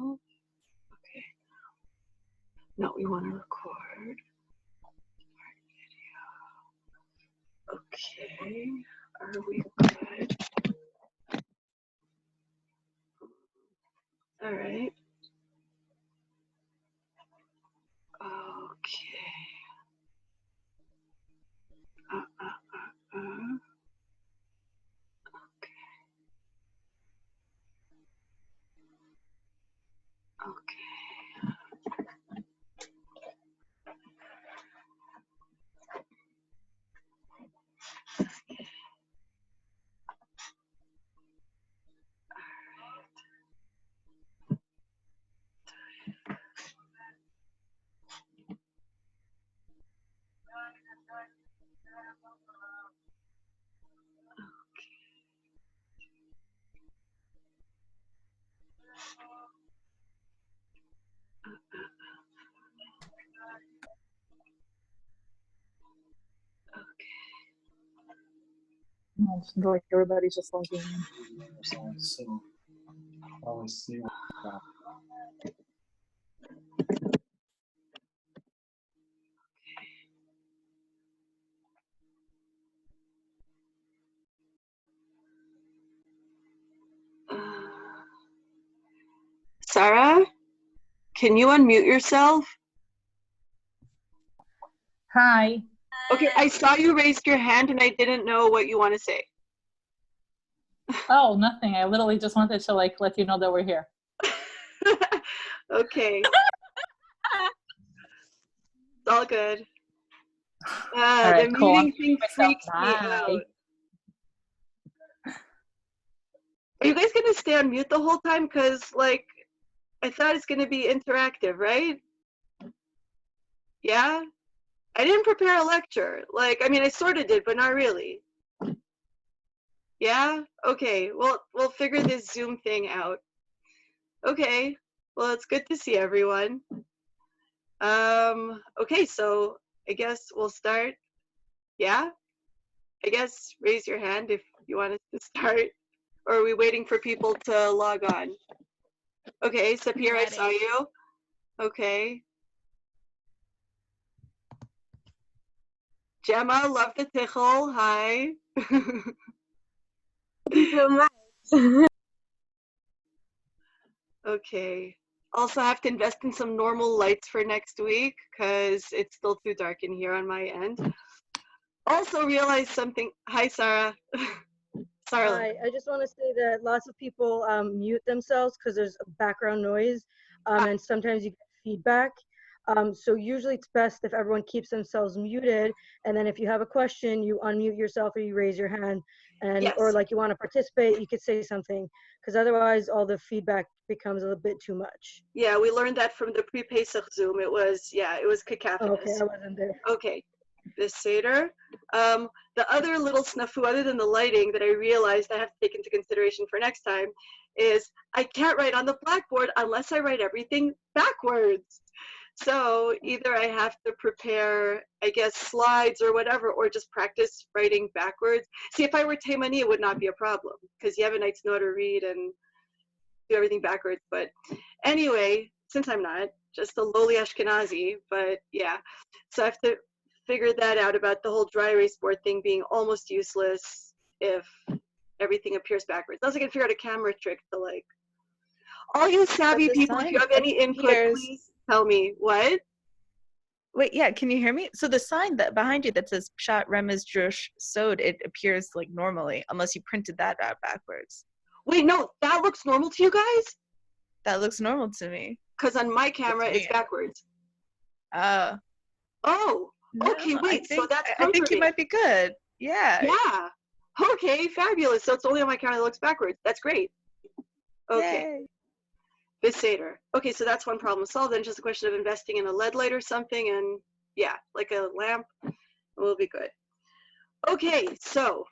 Okay. No, we want to record. Okay. Are we good? All right. Okay. Okay. Like everybody's just logging in. So always see what Sarah, can you unmute yourself? Hi. Okay, I saw you raised your hand and I didn't know what you want to say. Oh, nothing. I literally just wanted to like let you know that we're here. Okay. It's all good. All right, the cool. muting thing freaks me out. Are you guys gonna stay on mute the whole time? Cause like, I thought it's gonna be interactive, right? Yeah? I didn't prepare a lecture. Like, I mean, I sort of did, but not really. Yeah? Okay, well, we'll figure this Zoom thing out. Okay, well, it's good to see everyone. Okay, so I guess we'll start. Yeah? I guess raise your hand if you want us to start. Or are we waiting for people to log on? Okay, Sapir, I saw you. Okay. Gemma, love the tichel. Hi. So much. Okay. Also have to invest in some normal lights for next week because it's still too dark in here on my end. Also realized something. Hi, Sarah. Sarah. Hi, I just want to say that lots of people mute themselves because there's background noise, and sometimes you get feedback. So usually it's best if everyone keeps themselves muted, and then if you have a question, you unmute yourself or you raise your hand, and Yes. or like you want to participate, you could say something, because otherwise all the feedback becomes a little bit too much. Yeah, we learned that from the pre-Pesach Zoom. It was cacophonous. Okay, I wasn't there. Okay, this Seder. The other little snafu, other than the lighting, that I realized I have to take into consideration for next time is I can't write on the blackboard unless I write everything backwards. So either I have to prepare, I guess, slides or whatever, or just practice writing backwards. See, if I were Taimani, it would not be a problem because you have a night to know how to read and do everything backwards. But anyway, since I'm not, just a lowly Ashkenazi, but yeah. So I have to figure that out about the whole dry erase board thing being almost useless if everything appears backwards. I was going to figure out a camera trick to like, all you savvy people, if you have any input, please tell me. What? Wait, yeah, can you hear me? So the sign that behind you that says Pshat Remez Drush Sod, it appears like normally, unless you printed that out backwards. Wait, no, that looks normal to you guys? That looks normal to me. Because on my camera, it's backwards. Oh, okay, wait, so that's comforting. I think you might be good. Yeah. Yeah. Okay, fabulous. So it's only on my camera that looks backwards. That's great. Okay. Yay. This Seder. Okay, so that's one problem solved. Then just a question of investing in a LED light or something, and yeah, like a lamp will be good. Okay, so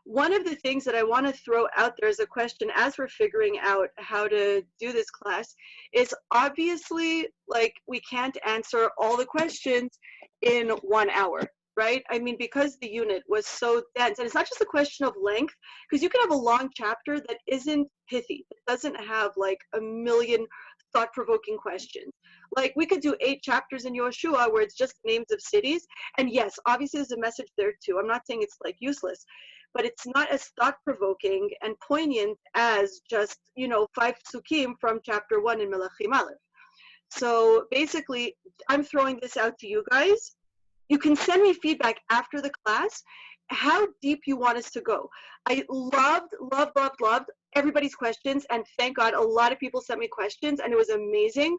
one of the things that I want to throw out there as a question as we're figuring out how to do this class is obviously, like, we can't answer all the questions in 1 hour, right? I mean, because the unit was so dense, and it's not just a question of length, because you can have a long chapter that isn't pithy, it doesn't have like a million thought-provoking questions. Like we could do 8 chapters in Yoshua where it's just names of cities. And yes, obviously there's a message there too. I'm not saying it's like useless, but it's not as thought-provoking and poignant as just, 5 psukim from chapter 1 in Melachim Aleph. So basically, I'm throwing this out to you guys. You can send me feedback after the class, how deep you want us to go. I loved everybody's questions, and thank God a lot of people sent me questions, and it was amazing.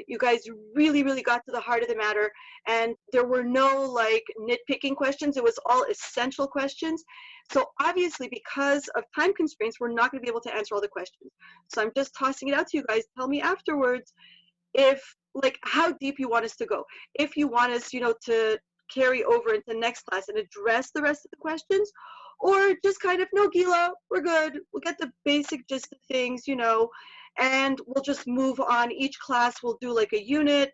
You guys really, really got to the heart of the matter, and there were no like nitpicking questions. It was all essential questions. So obviously, because of time constraints, we're not going to be able to answer all the questions. So I'm just tossing it out to you guys. Tell me afterwards if like how deep you want us to go. If you want us, to carry over into next class and address the rest of the questions, or just kind of, no, Gila, we're good. We'll get the basic gist of things, and we'll just move on. Each class will do like a unit,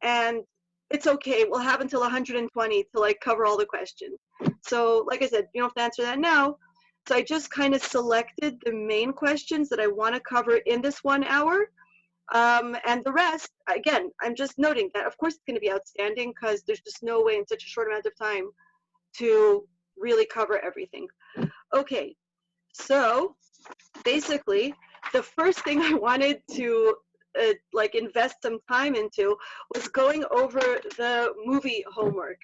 and it's okay. We'll have until 120 to like cover all the questions. So like I said, you don't have to answer that now. So I just kind of selected the main questions that I want to cover in this 1 hour. And the rest, again, I'm just noting that, of course, it's going to be outstanding because there's just no way in such a short amount of time to really cover everything. Okay, so basically, the first thing I wanted to like invest some time into was going over the movie homework.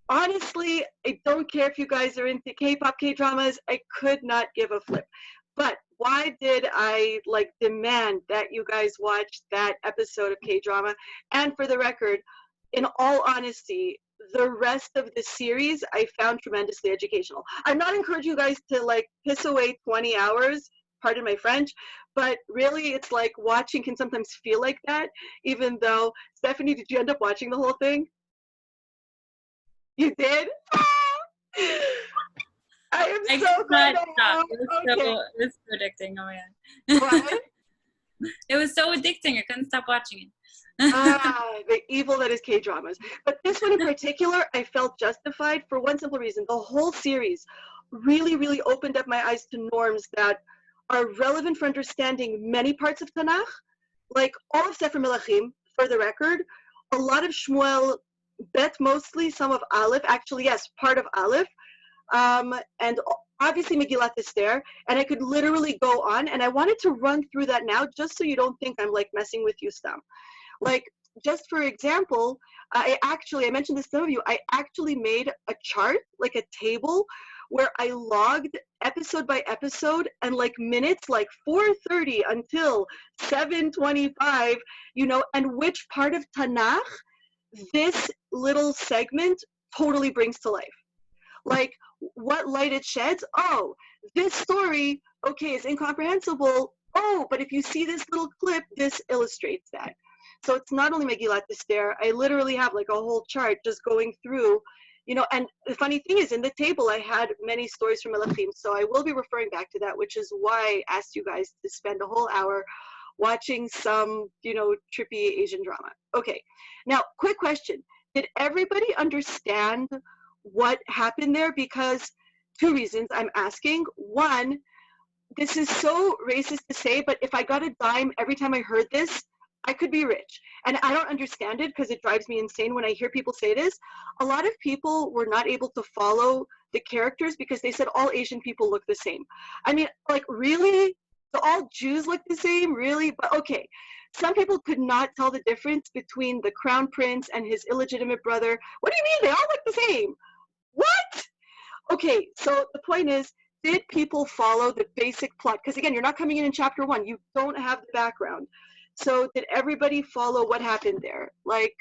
Honestly, I don't care if you guys are into K-pop, K-dramas. I could not give a flip. But why did I like demand that you guys watch that episode of K-drama? And for the record, in all honesty, the rest of the series I found tremendously educational. I'm not encouraging you guys to like piss away 20 hours, pardon my French, but really it's like watching can sometimes feel like that, even though, Stephanie, did you end up watching the whole thing? You did? I am so glad. It was so addicting. Oh my god. What? It was so addicting. I couldn't stop watching it. The evil that is K-dramas. But this one in particular, I felt justified for one simple reason. The whole series really, really opened up my eyes to norms that are relevant for understanding many parts of Tanakh, like all of Sefer Melachim, for the record, a lot of Shmuel, Bet mostly, some of Aleph, actually, yes, part of Aleph, and obviously Megillat Esther, and I could literally go on, and I wanted to run through that now just so you don't think I'm like messing with you, Stam. Like, just for example, I mentioned this to some of you, I actually made a chart, like a table, where I logged episode by episode and like minutes, like 4:30 until 7:25, and which part of Tanakh this little segment totally brings to life. Like, what light it sheds. Oh, this story, okay, is incomprehensible. Oh, but if you see this little clip, this illustrates that. So it's not only Megillat Esther, I literally have like a whole chart just going through, and the funny thing is in the table I had many stories from Melachim, so I will be referring back to that, which is why I asked you guys to spend a whole hour watching some, trippy Asian drama. Okay, now quick question. Did everybody understand what happened there? Because 2 reasons I'm asking. One, this is so racist to say, but if I got a dime every time I heard this, I could be rich. And I don't understand it because it drives me insane when I hear people say this. A lot of people were not able to follow the characters because they said all Asian people look the same. I mean, like, really? Do all Jews look the same? Really? But okay. Some people could not tell the difference between the crown prince and his illegitimate brother. What do you mean? They all look the same. What? Okay, so the point is, did people follow the basic plot? Because again, you're not coming in chapter 1. You don't have the background. So did everybody follow what happened there? Like,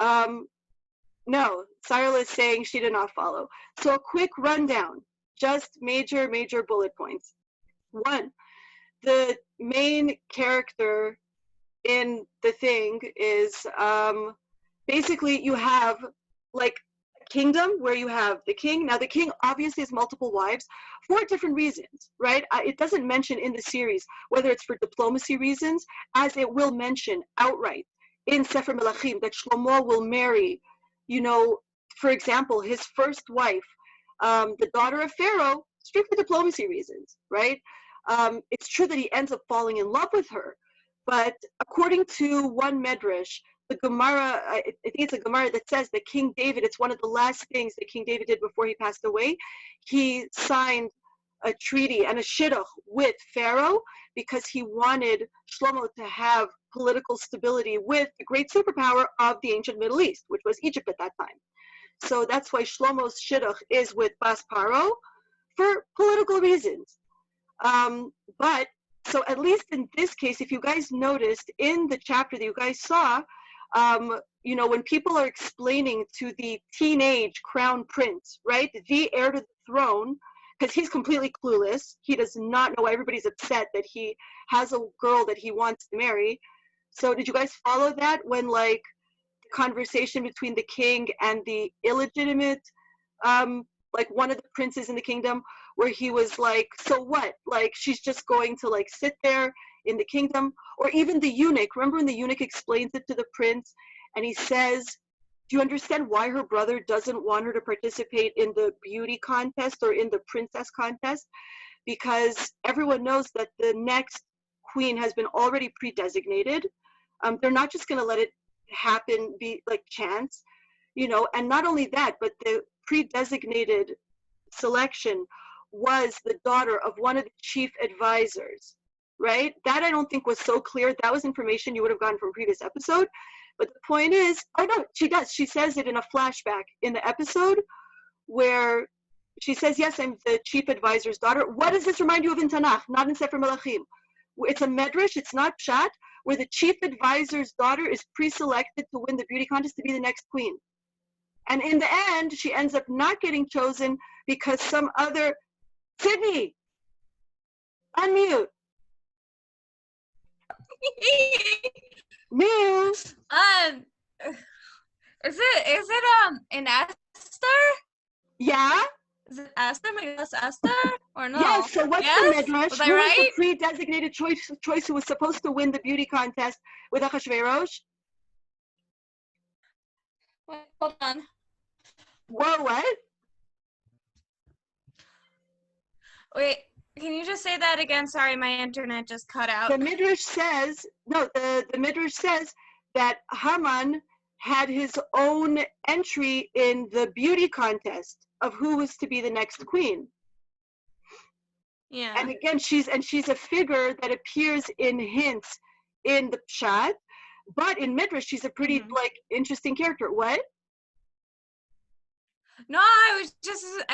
no, Cyril is saying she did not follow. So a quick rundown, just major bullet points. 1, the main character in the thing is basically you have like a kingdom where you have the king. Now the king obviously has multiple wives for different reasons, right? It doesn't mention in the series whether it's for diplomacy reasons, as it will mention outright in Sefer Melachim that Shlomo will marry, for example, his first wife, the daughter of Pharaoh, strictly diplomacy reasons, right? It's true that he ends up falling in love with her, But according to one medrash, the Gemara, I think it's a Gemara that says that King David, it's one of the last things that King David did before he passed away. He signed a treaty and a shidduch with Pharaoh because he wanted Shlomo to have political stability with the great superpower of the ancient Middle East, which was Egypt at that time. So that's why Shlomo's shidduch is with Bas Paro for political reasons. But so at least in this case, if you guys noticed in the chapter that you guys saw, you know, when people are explaining to the teenage crown prince, right, the heir to the throne, because he's completely clueless, he does not know, everybody's upset that he has a girl that he wants to marry. So did you guys follow that when, like, the conversation between the king and the illegitimate, like one of the princes in the kingdom, where he was like, so what? Like, she's just going to like sit there in the kingdom? Or even the eunuch, remember when the eunuch explains it to the prince and he says, do you understand why her brother doesn't want her to participate in the beauty contest or in the princess contest? Because everyone knows that the next queen has been already pre-designated. They're not just going to let it happen, be like chance, you know. And not only that, but the pre-designated selection was the daughter of one of the chief advisors, right? That I don't think was so clear. That was information you would have gotten from previous episode. But the point is, oh no, she does. She says it in a flashback in the episode where she says, yes, I'm the chief advisor's daughter. What does this remind you of in Tanakh? Not in Sefer Melachim. It's a medrash, it's not pshat, where the chief advisor's daughter is pre-selected to win the beauty contest to be the next queen. And in the end, she ends up not getting chosen because some other, Sydney, unmute. Muse. Is it in Esther? Yeah? Is it Esther? Megillas Esther? Or no? Yes, so what's Yes? the medrash? Was I Who was right? the pre-designated choice who was supposed to win the beauty contest with Achashverosh? Wait, hold on. Whoa, what? Wait, can you just say that again? Sorry, my internet just cut out. The midrash says, no, the midrash says that Haman had his own entry in the beauty contest of who was to be the next queen. Yeah. And again, she's a figure that appears in hints in the pshat, but in midrash she's a pretty like interesting character. What? No, I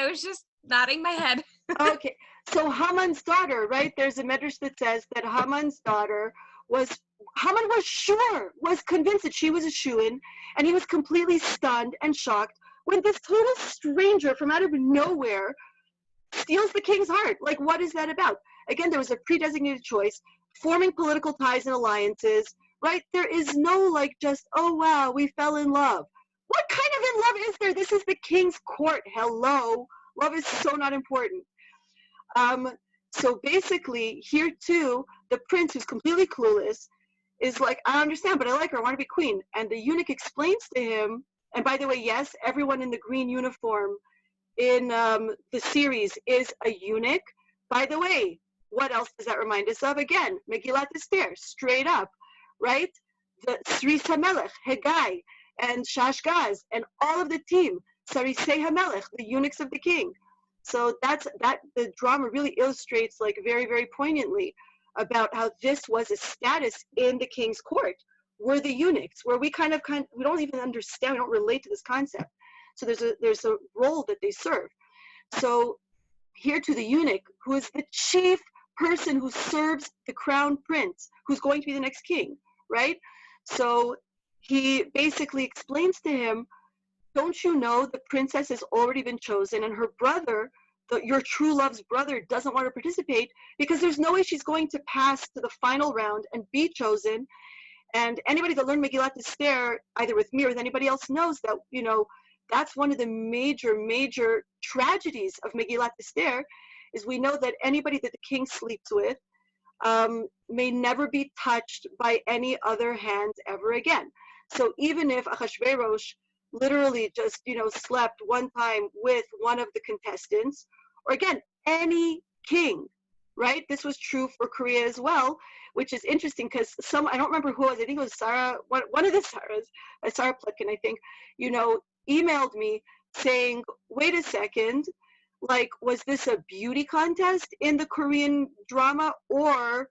was just nodding my head. Okay, so Haman's daughter, right? There's a medrash that says that Haman was sure, was convinced that she was a shoo-in, and he was completely stunned and shocked when this total stranger from out of nowhere steals the king's heart. Like, what is that about? Again, there was a pre-designated choice, forming political ties and alliances, right? There is no like just, oh wow, we fell in love. What kind of in love is there? This is the king's court. Hello. Love is so not important. So basically, here too, the prince, who's completely clueless, is like, I understand, but I like her, I want to be queen. And the eunuch explains to him, and by the way, yes, everyone in the green uniform in the series is a eunuch. By the way, what else does that remind us of? Again, Megillat Esther, straight up, right? The Sris HaMelech, Hegai, and Shashgaz, and all of the team, Sarisei HaMelech, the eunuchs of the king. So the drama really illustrates like very, very poignantly about how this was a status in the king's court. We're the eunuchs, where we kind of we don't even understand, we don't relate to this concept. So there's a role that they serve. So here to the eunuch, who is the chief person who serves the crown prince, who's going to be the next king, right? So he basically explains to him, don't you know the princess has already been chosen, and her brother, your true love's brother, doesn't want to participate because there's no way she's going to pass to the final round and be chosen. And anybody that learned Megillat Esther, either with me or with anybody else, knows that, you know, that's one of the major tragedies of Megillat Esther, is we know that anybody that the king sleeps with may never be touched by any other hand ever again. So even if Achashverosh literally just, you know, slept one time with one of the contestants, or again, any king, right? This was true for Korea as well, which is interesting because I don't remember who it was, I think it was Sarah, one of the Sarahs, Sarah Plutkin, I think, emailed me saying, wait a second, like, was this a beauty contest in the Korean drama, or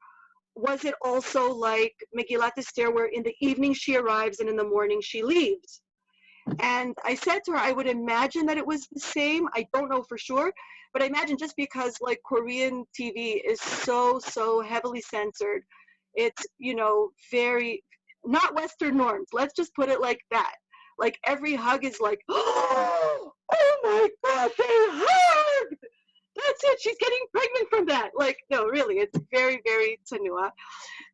was it also like Megillat Esther, where in the evening she arrives and in the morning she leaves? And I said to her, I would imagine that it was the same. I don't know for sure, but I imagine just because like Korean TV is so heavily censored, it's, very not Western norms. Let's just put it like that. Like every hug is like, oh my God, they hugged. That's it. She's getting pregnant from that. Like, no, really, it's very, very tanua.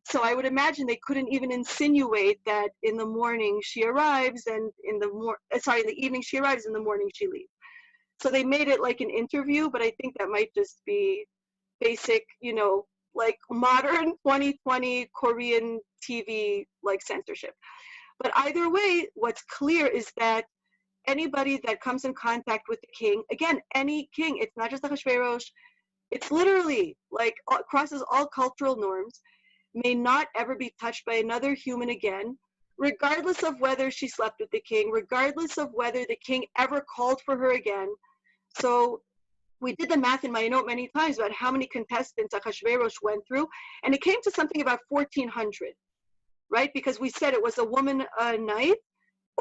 So I would imagine they couldn't even insinuate that in the morning she arrives and in the evening she arrives, in the morning she leaves. So they made it like an interview, but I think that might just be basic, like modern 2020 Korean TV like censorship. But either way, what's clear is that anybody that comes in contact with the king, again, any king, it's not just Ahasuerus, it's literally like crosses all cultural norms, may not ever be touched by another human again, regardless of whether she slept with the king, regardless of whether the king ever called for her again. So we did the math in my note many times about how many contestants Ahasuerus went through, and it came to something about 1,400, right? Because we said it was a woman a night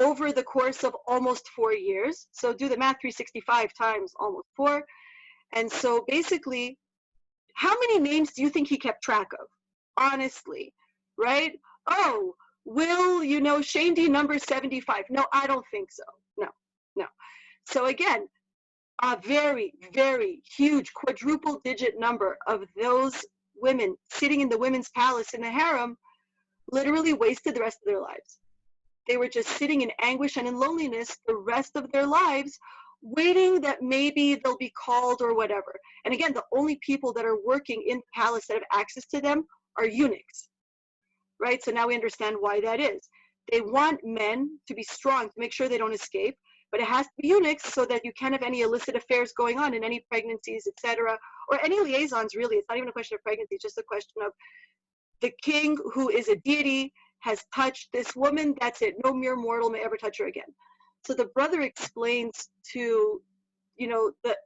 over the course of almost 4 years. So do the math, 365 times almost 4. And so basically, how many names do you think he kept track of? Honestly, right? Oh, Will, Shane D number 75. No, I don't think so. No. So again, a very, very huge quadruple digit number of those women sitting in the women's palace in the harem literally wasted the rest of their lives. They were just sitting in anguish and in loneliness the rest of their lives, waiting that maybe they'll be called or whatever. And again, the only people that are working in the palace that have access to them are eunuchs, right? So now we understand why that is. They want men to be strong to make sure they don't escape, but it has to be eunuchs so that you can't have any illicit affairs going on in any pregnancies, etc., or any liaisons, really. It's not even a question of pregnancy, it's just a question of the king, who is a deity, has touched this woman, that's it. No mere mortal may ever touch her again. So the brother explains to, the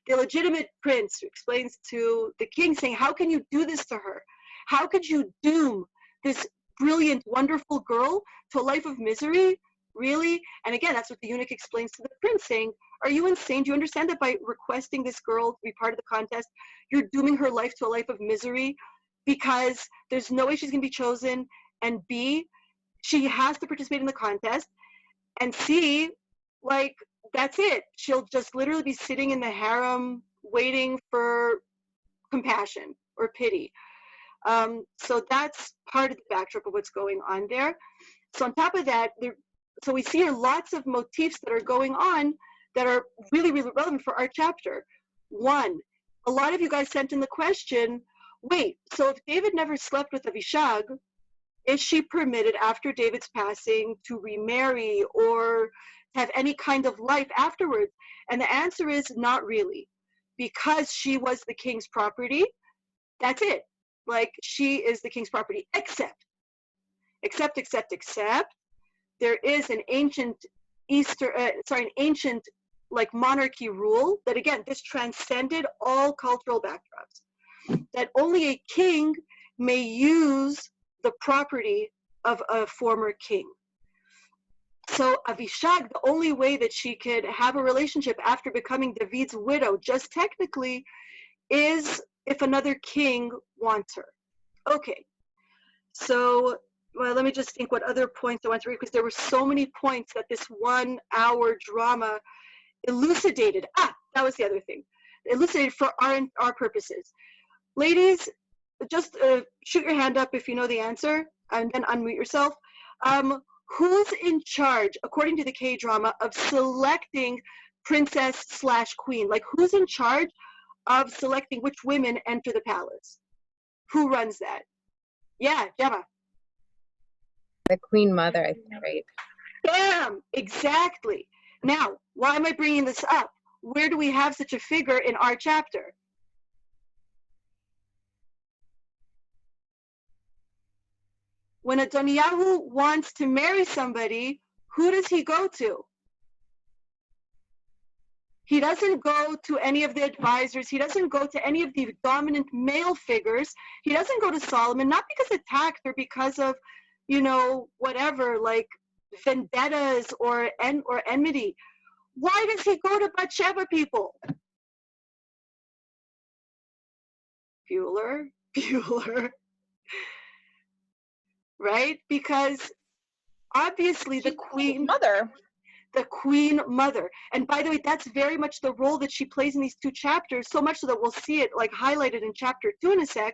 illegitimate prince explains to the king, saying, how can you do this to her? How could you doom this brilliant, wonderful girl to a life of misery? Really? And again, that's what the eunuch explains to the prince, saying, are you insane? Do you understand that by requesting this girl to be part of the contest, you're dooming her life to a life of misery? Because there's no way she's going to be chosen, and B, she has to participate in the contest, and C, like, that's it. She'll just literally be sitting in the harem waiting for compassion or pity. So that's part of the backdrop of what's going on there. So on top of that, so we see here lots of motifs that are going on that are really, really relevant for our chapter. One, a lot of you guys sent in the question, wait, so if David never slept with Avishag, is she permitted after David's passing to remarry or have any kind of life afterwards? And the answer is not really, because she was the king's property. That's it. Like, she is the king's property, except there is an ancient like monarchy rule that, again, this transcended all cultural backdrops, that only a king may use the property of a former king. So Avishag, the only way that she could have a relationship after becoming David's widow, just technically, is if another king wants her. Okay, so well, let me just think what other points I want to read, because there were so many points that this 1 hour drama elucidated. That was the other thing. Elucidated for our purposes. Ladies, just shoot your hand up if you know the answer, and then unmute yourself. Who's in charge, according to the K-drama, of selecting princess/queen? Like, who's in charge of selecting which women enter the palace? Who runs that? Yeah, Gemma. The Queen Mother, I think, right? Bam! Exactly. Now, why am I bringing this up? Where do we have such a figure in our chapter? when Adoniyahu wants to marry somebody, who does he go to? He doesn't go to any of the advisors. He doesn't go to any of the dominant male figures. He doesn't go to Solomon, not because of tact or because of, whatever, like vendettas or enmity. Why does he go to Bathsheba people? Bueller, right? Because obviously the queen mother. The queen mother. And by the way, that's very much the role that she plays in these two chapters, so much so that we'll see it like highlighted in chapter 2 in a sec.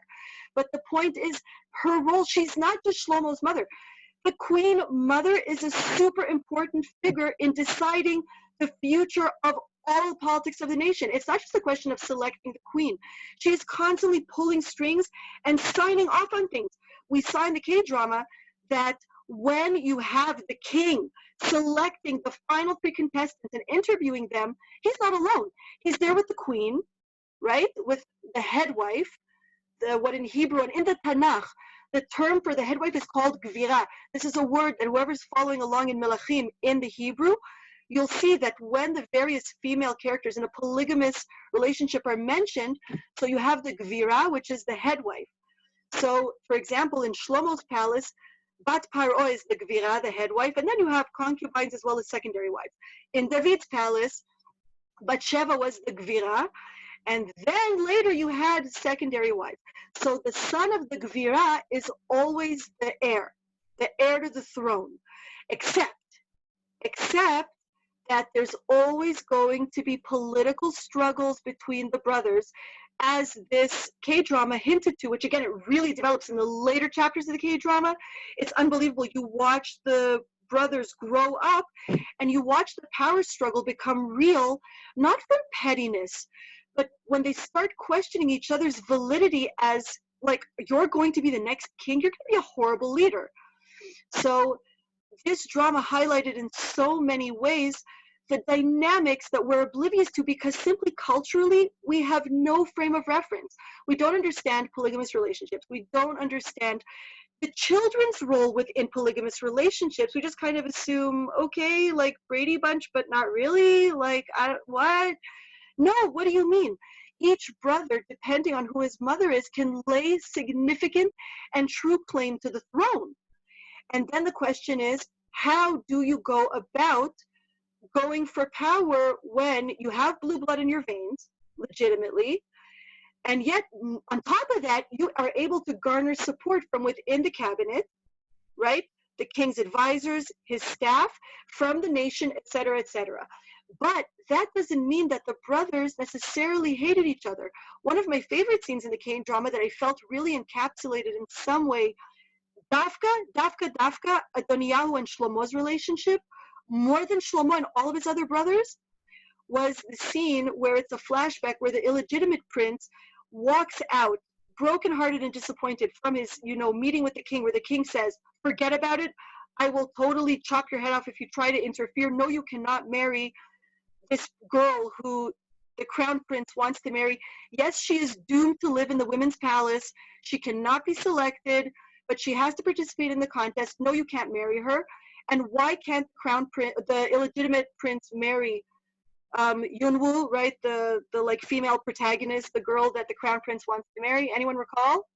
But the point is her role, she's not just Shlomo's mother. The queen mother is a super important figure in deciding the future of all politics of the nation. It's not just a question of selecting the queen. She is constantly pulling strings and signing off on things. We saw in the Kdrama that when you have the king selecting the final 3 contestants and interviewing them, he's not alone. He's there with the queen, right? With the head wife, what in Hebrew and in the Tanakh, the term for the head wife is called Gvira. This is a word that whoever's following along in Melachim in the Hebrew, you'll see that when the various female characters in a polygamous relationship are mentioned, so you have the Gvira, which is the head wife. So, for example, in Shlomo's palace, Bat Paro is the Gvira, the head wife, and then you have concubines as well as secondary wives. In David's palace, Bathsheba was the Gvira, and then later you had secondary wives. So the son of the Gvira is always the heir to the throne, except that there's always going to be political struggles between the brothers, as this Kdrama hinted to, which again, it really develops in the later chapters of the Kdrama. It's unbelievable. You watch the brothers grow up and you watch the power struggle become real, not from pettiness, but when they start questioning each other's validity as like, you're going to be the next king, you're going to be a horrible leader. So this drama highlighted in so many ways the dynamics that we're oblivious to because simply culturally we have no frame of reference. We don't understand polygamous relationships. We don't understand the children's role within polygamous relationships. We just kind of assume, okay, like Brady Bunch, but not really. Like, what? No, what do you mean? Each brother, depending on who his mother is, can lay significant and true claim to the throne. And then the question is, how do you go about going for power when you have blue blood in your veins, legitimately, and yet on top of that, you are able to garner support from within the cabinet, right? The king's advisors, his staff, from the nation, etc., etc. But that doesn't mean that the brothers necessarily hated each other. One of my favorite scenes in the Kdrama that I felt really encapsulated in some way, Dafka, Adoniyahu and Shlomo's relationship, more than Shlomo and all of his other brothers, was the scene where it's a flashback where the illegitimate prince walks out brokenhearted and disappointed from his meeting with the king, where the king says, forget about it, I will totally chop your head off if you try to interfere. No, you cannot marry this girl who the crown prince wants to marry. Yes, she is doomed to live in the women's palace. She cannot be selected, but she has to participate in the contest. No, you can't marry her. And why can't the illegitimate prince marry Yunwoo, right? The like female protagonist, the girl that the crown prince wants to marry? Anyone recall?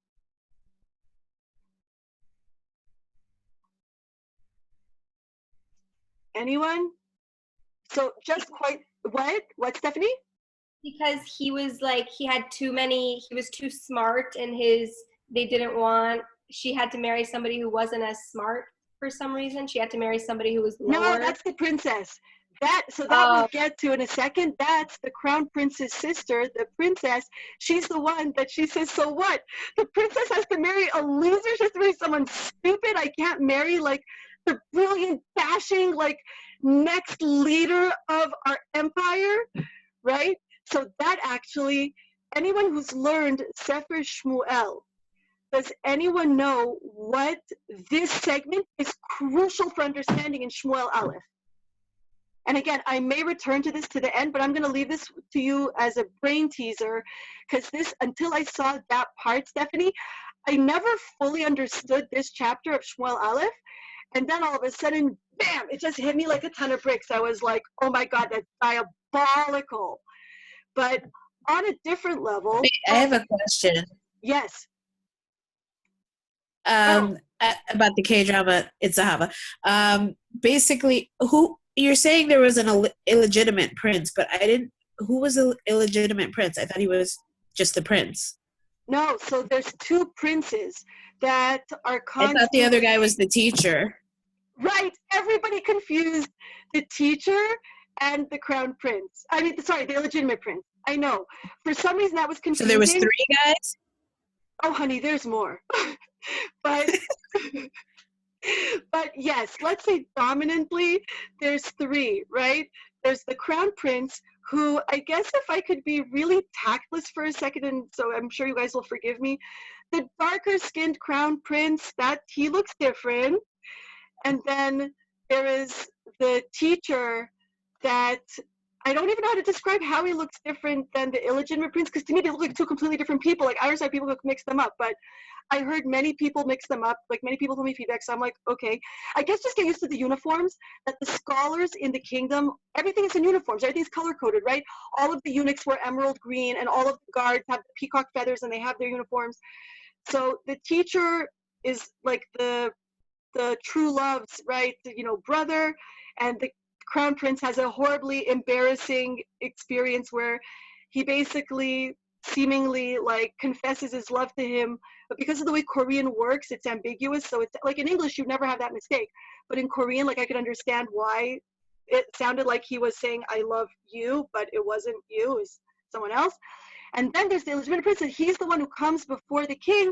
Anyone? So just quite what, Stephanie? Because he was like, he was too smart and she had to marry somebody who wasn't as smart for some reason. She had to marry somebody who was lower. No, that's the princess. We'll get to in a second. That's the crown prince's sister, the princess. She's the one that she says, so what? The princess has to marry a loser? She has to marry someone stupid? I can't marry like the brilliant, dashing, like next leader of our empire, right? So that actually, anyone who's learned Sefer Shmuel, does anyone know what this segment is crucial for understanding in Shmuel Aleph? And again, I may return to this to the end, but I'm going to leave this to you as a brain teaser, because until I saw that part, Stephanie, I never fully understood this chapter of Shmuel Aleph. And then all of a sudden, bam, it just hit me like a ton of bricks. I was like, oh my God, that's diabolical. But on a different level. I have a question. Yes. About the K-drama in Sahaba. Basically, who you're saying there was an illegitimate prince, but who was the illegitimate prince? I thought he was just the prince. No, so there's two princes that are I thought the other guy was the teacher. Right, everybody confused the teacher and the crown prince. I mean, sorry, the illegitimate prince. I know. For some reason that was confusing. So there was 3 guys? Oh, honey, there's more. but yes, let's say dominantly there's 3, right? There's the crown prince, who I guess if I could be really tactless for a second, and so I'm sure you guys will forgive me, the darker skinned crown prince, that he looks different. And then there is the teacher that I don't even know how to describe how he looks different than the illegitimate prince, because to me they look like 2 completely different people. Like, I understand people who mix them up, but I heard many people mix them up. Like, many people told me feedback, so I'm like, okay. I guess just get used to the uniforms, that the scholars in the kingdom, everything is in uniforms. Everything's color-coded, right? All of the eunuchs wear emerald green, and all of the guards have the peacock feathers, and they have their uniforms. So the teacher is like the true love's, right, brother, and the crown prince has a horribly embarrassing experience where he basically seemingly like confesses his love to him, but because of the way Korean works, it's ambiguous. So it's like in English, you'd never have that mistake, but in Korean, like, I could understand why it sounded like he was saying, I love you, but it wasn't you, it was someone else. And then there's the illegitimate prince, and he's the one who comes before the king,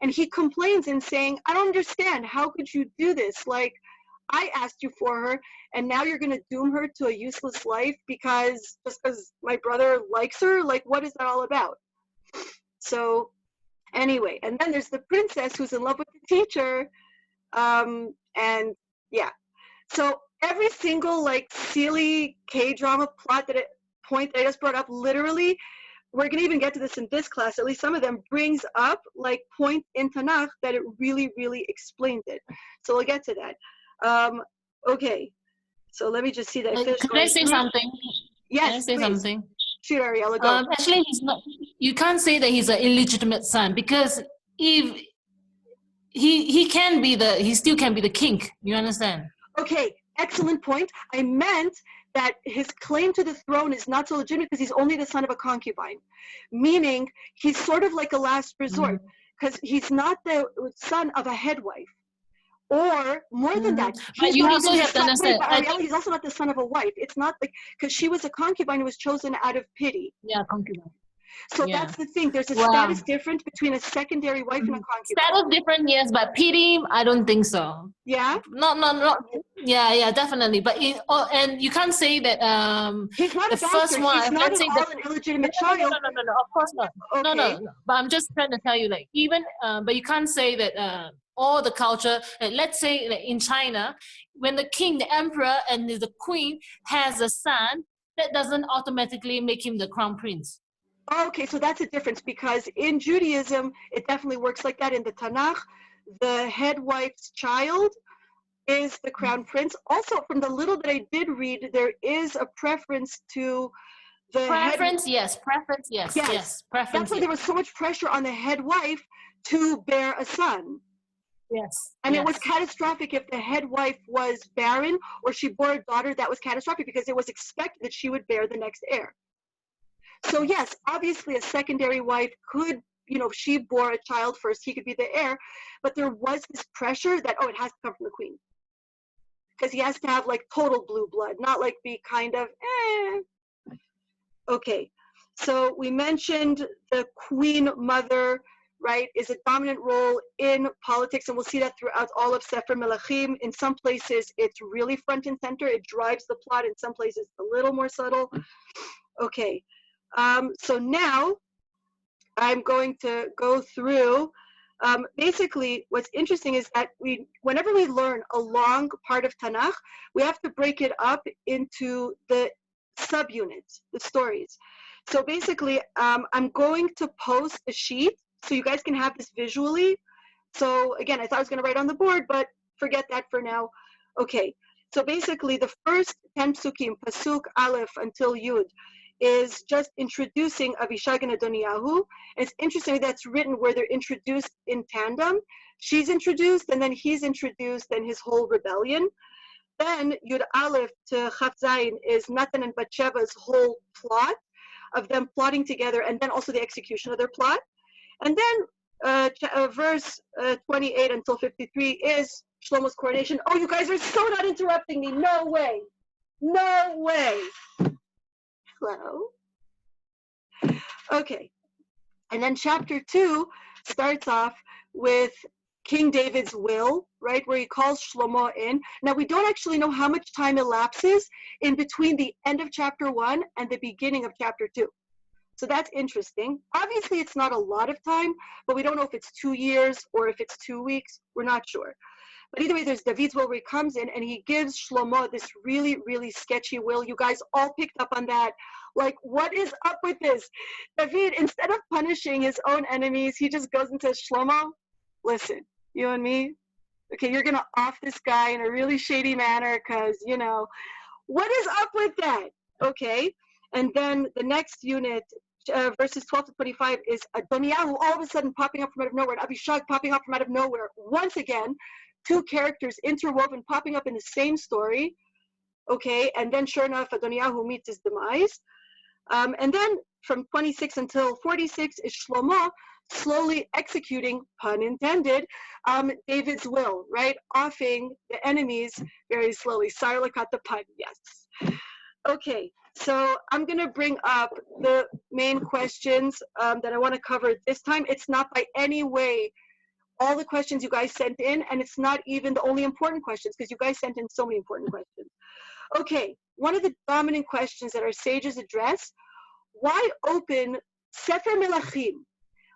and he complains and saying, I don't understand. How could you do this? Like, I asked you for her, and now you're going to doom her to a useless life just because my brother likes her? Like, what is that all about? So anyway, and then there's the princess who's in love with the teacher. And yeah, so every single like silly K-drama plot point that I just brought up, literally, we're going to even get to this in this class, at least some of them, brings up like point in Tanakh that it really, really explains it. So we'll get to that. Okay, so let me just see that. Can I say something? Yes, Can I say please. Something? Sure, Ariella, go. Actually, he's not. You can't say that he's an illegitimate son, because if he still can be the king. You understand? Okay, excellent point. I meant that his claim to the throne is not so legitimate because he's only the son of a concubine, meaning he's sort of like a last resort, because he's not the son of a head wife. Or more than that, but you also have to understand. He's also not the son of a wife. It's not like, because she was a concubine who was chosen out of pity. Yeah, concubine. So that's the thing. There's a status difference between a secondary wife and a concubine. Status different, yes, but pity, I don't think so. Yeah. No. Yeah, definitely. But and you can't say that. He's not the a bastard. first one. He's not an illegitimate child. No. Of course not. Okay. No. But I'm just trying to tell you, like, even. But you can't say that. All the culture, let's say in China, when the king, the emperor, and the queen has a son, that doesn't automatically make him the crown prince. Okay, so that's a difference, because in Judaism, it definitely works like that. In the Tanakh, the head wife's child is the crown prince. Also, from the little that I did read, there is a preference to the preference, yes. Preference, yes. Preference. That's why there was so much pressure on the head wife to bear a son. Yes. And it was catastrophic if the head wife was barren or she bore a daughter. That was catastrophic because it was expected that she would bear the next heir. So yes, obviously a secondary wife could, if she bore a child first, he could be the heir. But there was this pressure that, it has to come from the queen. Because he has to have like total blue blood, not like be kind of, Okay, so we mentioned the queen mother, right, is a dominant role in politics, and we'll see that throughout all of Sefer Melachim. In some places, it's really front and center. It drives the plot. In some places, a little more subtle. Okay, so now I'm going to go through. Basically, what's interesting is that whenever we learn a long part of Tanakh, we have to break it up into the subunits, the stories. So basically, I'm going to post a sheet so you guys can have this visually. So again, I thought I was going to write on the board, but forget that for now. Okay, so basically the first 10 psukim, pasuk aleph until yud, is just introducing Avishag and Adoniyahu. And it's interesting that's written where they're introduced in tandem. She's introduced, and then he's introduced, and his whole rebellion. Then Yud Aleph to Chaf Zayin is Natan and Bathsheba's whole plot of them plotting together, and then also the execution of their plot. And then verse 28 until 53 is Shlomo's coronation. Oh, you guys are so not interrupting me. No way. No way. Hello. Okay. And then chapter 2 starts off with King David's will, right, where he calls Shlomo in. Now, we don't actually know how much time elapses in between the end of chapter 1 and the beginning of chapter 2. So that's interesting. Obviously, it's not a lot of time, but we don't know if it's 2 years or if it's 2 weeks. We're not sure. But either way, there's David's will where he comes in and he gives Shlomo this really, really sketchy will. You guys all picked up on that. Like, what is up with this? David, instead of punishing his own enemies, he just goes and says, Shlomo, listen, you and me, okay, you're going to off this guy in a really shady manner because, you know, what is up with that? Okay, and then the next unit, verses 12 to 25, is Adoniyahu all of a sudden popping up from out of nowhere, and Avishag popping up from out of nowhere. Once again, two characters interwoven, popping up in the same story. Okay, and then sure enough, Adoniyahu meets his demise. And then from 26 until 46 is Shlomo slowly executing, pun intended, David's will, right? Offing the enemies very slowly. Sorry, got the pun, yes. Okay, so I'm going to bring up the main questions that I want to cover this time. It's not by any way all the questions you guys sent in, and it's not even the only important questions because you guys sent in so many important questions. Okay, one of the dominant questions that our sages address, why open Sefer Melachim?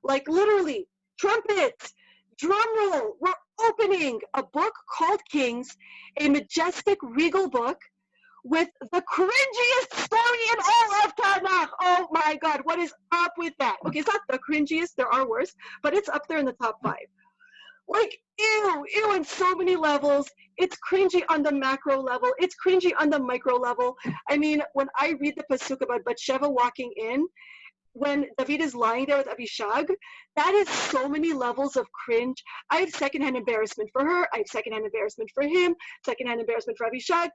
Like literally, trumpets, drum roll, we're opening a book called Kings, a majestic, regal book with the cringiest story in all of Tanakh. Oh my God, what is up with that? Okay, it's not the cringiest, there are worse, but it's up there in the top 5. Like, ew, on so many levels. It's cringy on the macro level. It's cringy on the micro level. I mean, when I read the pasuk about Bathsheba walking in, when David is lying there with Avishag, that is so many levels of cringe. I have secondhand embarrassment for her. I have secondhand embarrassment for him. Secondhand embarrassment for Avishag.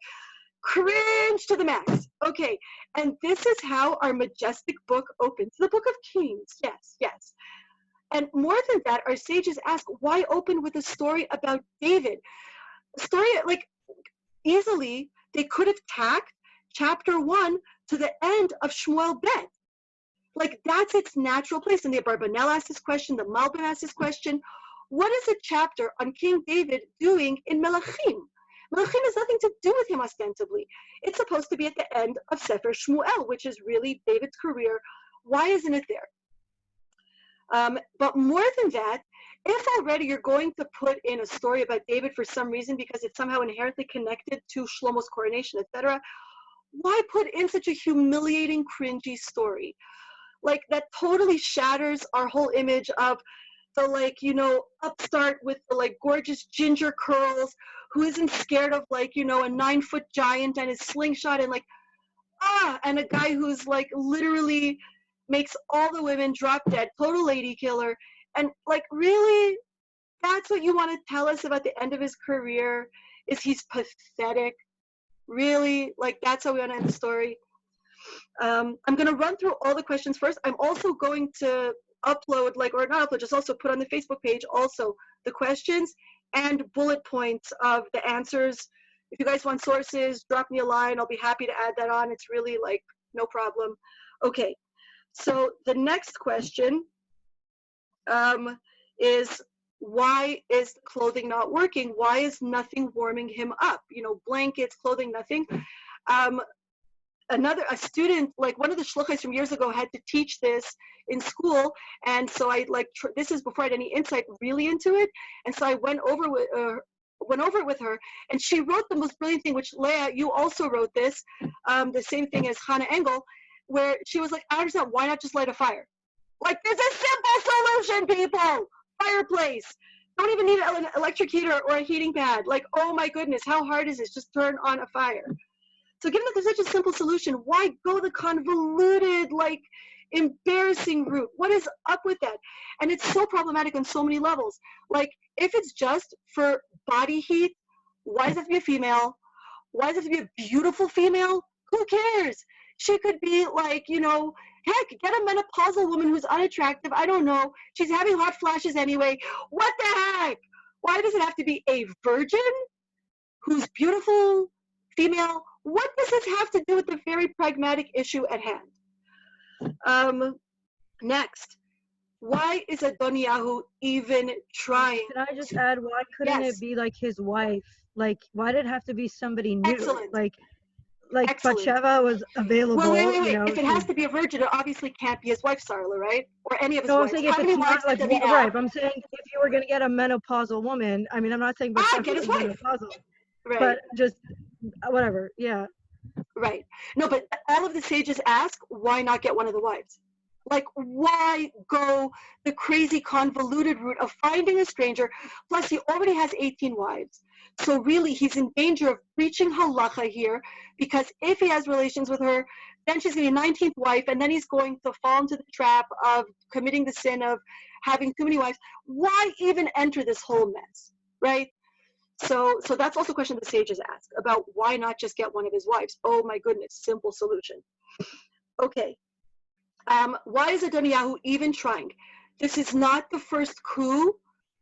Cringe to the max. Okay, and this is how our majestic book opens. The book of Kings. Yes, yes. And more than that, our sages ask, why open with a story about David? A story, like, easily, they could have tacked chapter 1 to the end of Shmuel Bet. Like, that's its natural place. And the Abarbanel asked this question, the Malbim asked this question. What is a chapter on King David doing in Melachim? Melachim has nothing to do with him ostensibly. It's supposed to be at the end of Sefer Shmuel, which is really David's career. Why isn't it there? But more than that, if already you're going to put in a story about David for some reason because it's somehow inherently connected to Shlomo's coronation, etc., why put in such a humiliating, cringy story? Like, that totally shatters our whole image of the, like, you know, upstart with the, like, gorgeous ginger curls who isn't scared of, like, you know, a 9-foot giant and his slingshot and, like, and a guy who's, like, literally makes all the women drop dead, total lady killer. And, like, really, that's what you want to tell us about the end of his career, is he's pathetic? Really? Like, that's how we want to end the story? I'm going to run through all the questions first. I'm also going to upload, like, or not upload, just also put on the Facebook page also the questions and bullet points of the answers. If you guys want sources, drop me a line. I'll be happy to add that on. It's really, like, no problem. Okay. So the next question is, why is clothing not working? Why is nothing warming him up? You know, blankets, clothing, nothing. A student, like one of the shluchos from years ago, had to teach this in school, and so I this is before I had any insight really into it, and so I went over it with her, and she wrote the most brilliant thing, which Leah, you also wrote this, the same thing as Hannah Engel, where she was like, I understand, why not just light a fire? Like, there's a simple solution, people. Fireplace. Don't even need an electric heater or a heating pad. Like, oh my goodness, how hard is this? Just turn on a fire. So given that there's such a simple solution, why go the convoluted, like, embarrassing route? What is up with that? And it's so problematic on so many levels. Like, if it's just for body heat, why does it have to be a female? Why does it have to be a beautiful female? Who cares? She could be like, you know, heck, get a menopausal woman who's unattractive. I don't know. She's having hot flashes anyway. What the heck? Why does it have to be a virgin who's beautiful, female? What does this have to do with the very pragmatic issue at hand? Next, why is Adoniyahu even trying? Can I just add, why couldn't Yes. it be like his wife? Like, why did it have to be somebody new? Excellent. Like Excellent. Batsheva was available. Well, wait. You know, If it has to be a virgin, it obviously can't be his wife, Sarla, right? Or any of his no, I'm wives. saying How if many it's wives not like does he have? right. I'm saying if you were gonna get a menopausal woman, I mean, I'm not saying Batsheva get his is wife. menopausal, Right. but just whatever. Yeah. Right. No, but all of the sages ask, why not get one of the wives? Like, why go the crazy convoluted route of finding a stranger? Plus, he already has 18 wives. So really, he's in danger of breaching halacha here, because if he has relations with her, then she's going to be a 19th wife, and then he's going to fall into the trap of committing the sin of having too many wives. Why even enter this whole mess, right? So that's also a question the sages ask about why not just get one of his wives? Oh my goodness, simple solution. Okay. Why is Adoniyahu even trying? This is not the first coup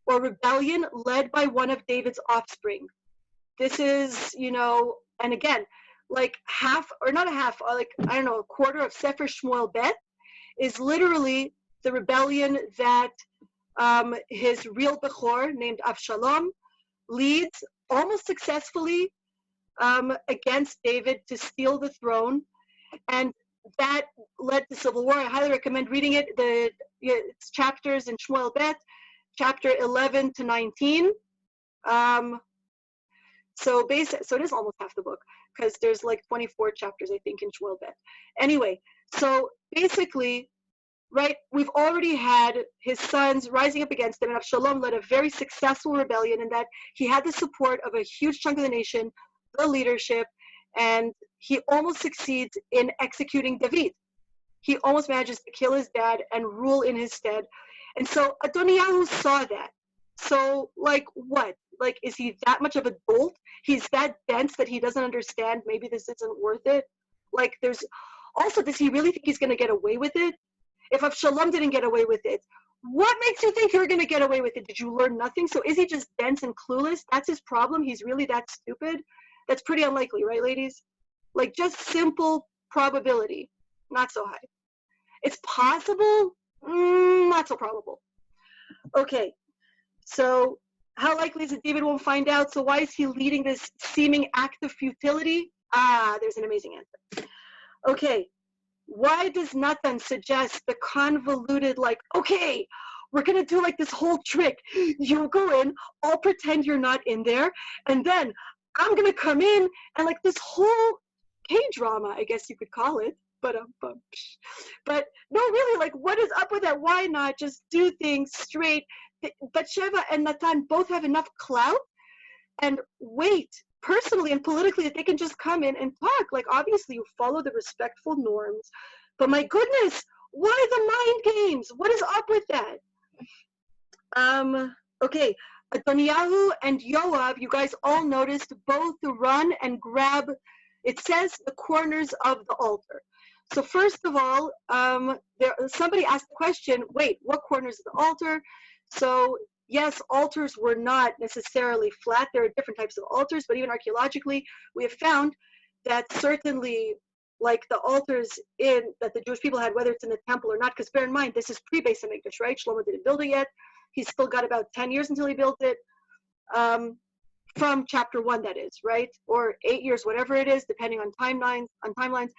or rebellion led by one of David's offspring. This is, you know, and again, like half, or not a half, or like, I don't know, a quarter of Sefer Shmuel Bet is literally the rebellion that his real Bechor, named Avshalom, leads almost successfully against David to steal the throne. And that led to civil war. I highly recommend reading it. It's chapters in Shmuel Bet, chapter 11 to 19. So it is almost half the book, because there's like 24 chapters, I think, in Shmuel Bet. Anyway, so basically, right, we've already had his sons rising up against him, and Avshalom led a very successful rebellion in that he had the support of a huge chunk of the nation, the leadership, and he almost succeeds in executing David. He almost manages to kill his dad and rule in his stead. And so Adoniyahu saw that. So, like, what? Like, is he that much of a dolt? He's that dense that he doesn't understand maybe this isn't worth it? Like, there's also, does he really think he's going to get away with it? If Avshalom didn't get away with it, what makes you think you're going to get away with it? Did you learn nothing? So is he just dense and clueless? That's his problem? He's really that stupid? That's pretty unlikely, right, ladies? Like, just simple probability, not so high. It's possible, not so probable. Okay, so how likely is it David won't find out? So why is he leading this seeming act of futility? There's an amazing answer. Okay, why does Nathan suggest the convoluted, like, okay, we're gonna do like this whole trick. You go in, I'll pretend you're not in there, and then I'm gonna come in, and like this whole Kdrama, I guess you could call it, but no, really, like, what is up with that? Why not just do things straight? Batsheva and Natan both have enough clout and weight personally and politically that they can just come in and talk. Like, obviously you follow the respectful norms, but my goodness, why the mind games? What is up with that? Okay, Adoniyahu and Yoav, you guys all noticed, both run and grab, it says, the corners of the altar. So first of all, somebody asked the question, wait, what corners of the altar? So yes, altars were not necessarily flat. There are different types of altars, but even archaeologically, we have found that certainly, like the altars that the Jewish people had, whether it's in the temple or not, because bear in mind, this is pre-Beis HaMikdash, right? Shlomo didn't build it yet. He's still got about 10 years until he built it, from chapter 1, that is, right? Or 8 years, whatever it is, depending on timelines.